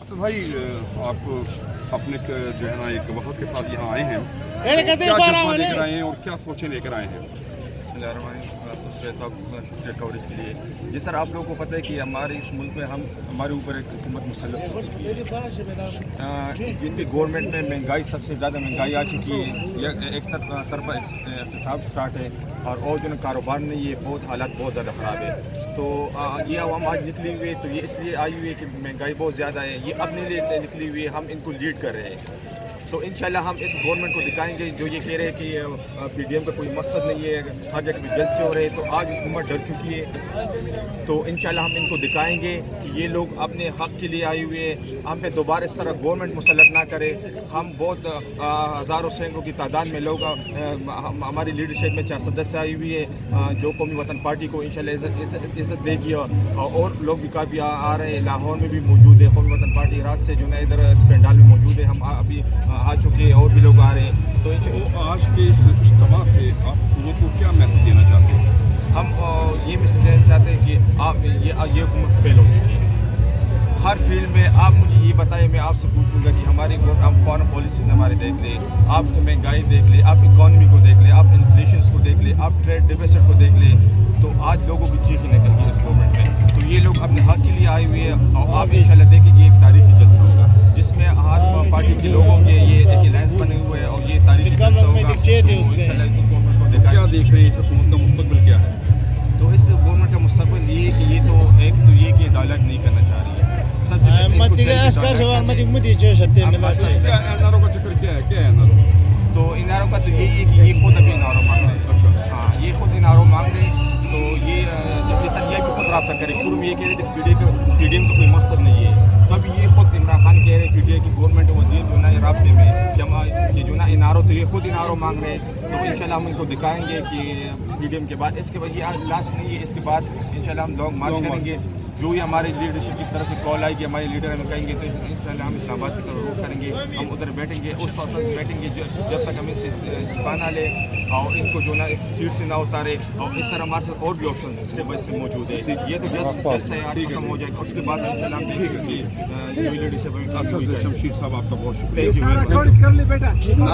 तो भाई आप अपने जो है ना एक वफद के साथ यहाँ आए हैं, क्या जज्बा लेकर आए हैं और क्या सोचें लेकर आए हैं? सबसे शुक्रिया कवरेज के लिए। जी सर, आप लोगों को पता है कि हमारे इस मुल्क में हमारे ऊपर एक हुकूमत मुसल्लत हो चुकी है, जिनकी गवर्नमेंट में महंगाई सबसे ज़्यादा महंगाई आ चुकी है। एक तरफा इक़्तिसाद स्टार्ट है और जो कारोबार में ये बहुत हालात बहुत ज़्यादा ख़राब है। तो ये आवाम आज निकली हुई है, तो ये इसलिए आई हुई है कि महंगाई बहुत ज़्यादा है, ये अपने लिए निकली हुई है, हम इनको लीड कर रहे हैं। तो इंशाल्लाह हम इस गवर्नमेंट को दिखाएंगे जो ये कह रहे हैं कि पीडीएम का कोई मकसद नहीं है, हर जगह पे जलसे हो रहे हैं, तो आज हुकूमत डर चुकी है। तो इंशाल्लाह हम इनको दिखाएंगे कि ये लोग अपने हक़ के लिए आए हुए हैं, हम पे दोबारा इस तरह गवर्नमेंट मुसल्लत ना करे। हम बहुत हज़ारों सैकड़ों की तादाद में लोग हमारी लीडरशिप में 4 सदस्य आई हुई है, जो कौमी वतन पार्टी को इंशाल्लाह इज़्ज़त देगी। और लोग भी काफ़ी आ रहे हैं, लाहौर में भी मौजूद है कौमी वतन पार्टी, रात से जो है इधर इस पंडाल में मौजूद है, हम अभी आ चुके हैं और भी लोग आ रहे हैं। तो आज के इस इज्तिमा से आप लोगों को क्या मैसेज देना चाहते हैं? हम ये मैसेज देना चाहते हैं कि आप ये हुकूमत फेल हो चुकी है हर फील्ड में। आप मुझे ये बताएं, मैं आपसे पूछूंगा कि हमारी फॉरेन पॉलिसीज हमारे देख ले, आप महंगाई देख ले, आप इकॉनमी को देख ले, आप इन्फ्लेशन को देख ले, आप ट्रेड डिफिसिट को देख ले, तो आज लोगों की चीख निकल गई इस गवर्नमेंट में। तो ये लोग अपने हक़ के लिए आए हुए हैं और आप इंशाल्लाह देखेंगे एक तारीखी जलसा होगा जिसमें हर पार्टी के लोगों के ये एक अलायंस बने हुए हैं और ये तारीखी जलसा होगा। क्या देख रहे हैं इस हुकूमत का मुस्तकबिल क्या है? तो इस गवर्नमेंट का मुस्तकबिल ये कि ये तो ये कि डायलॉग नहीं करना चाह रही है। सबसे एनआरओ का चक्कर क्या है एनआरओ? तो एनआरओ का तो यही है कि ये खुद अभी एनआरओ मांग रहे हैं। अच्छा, हाँ, ये खुद एनआरओ मांग रहे हैं। तो ये जैसा ये भी खुद रब्ता करे, पूर्व ये कह रहे थे पीडीएम का कोई मकसद नहीं है, तब ये खुद इमरान खान कह रहे हैं पीडीएम की गवर्नमेंट वजीर जो ना रब्ते में कि जो ना एनआरओ, तो ये खुद एनआरओ मांग रहे हैं। तो इंशाल्लाह हम इनको दिखाएंगे कि पीडीएम के बाद इसके बाद ये लास्ट नहीं है, इसके बाद इंशाल्लाह हम लॉन्ग मार्च करेंगे। जो ही हमारी लीडरशिप की तरफ से कॉल आएगी, हमारे लीडर हमें कहेंगे, तो इंशाल्लाह हम इस्लामाबाद की तरफ रुख करेंगे, हम उधर बैठेंगे, उस वक्त बैठेंगे जब तक हम इसे इस्तीफा ना ले और इनको जो ना इस सीट से ना उतारे। और इस तरह हमारे साथ और भी ऑप्शन स्टेप बाय स्टेप मौजूद है। ये तो जल्द से आज खत्म हो जाएगा, उसके बाद इंशाल्लाह हम देखेंगे कि लीडरशिप। शमशीर साहब आपका बहुत शुक्रिया।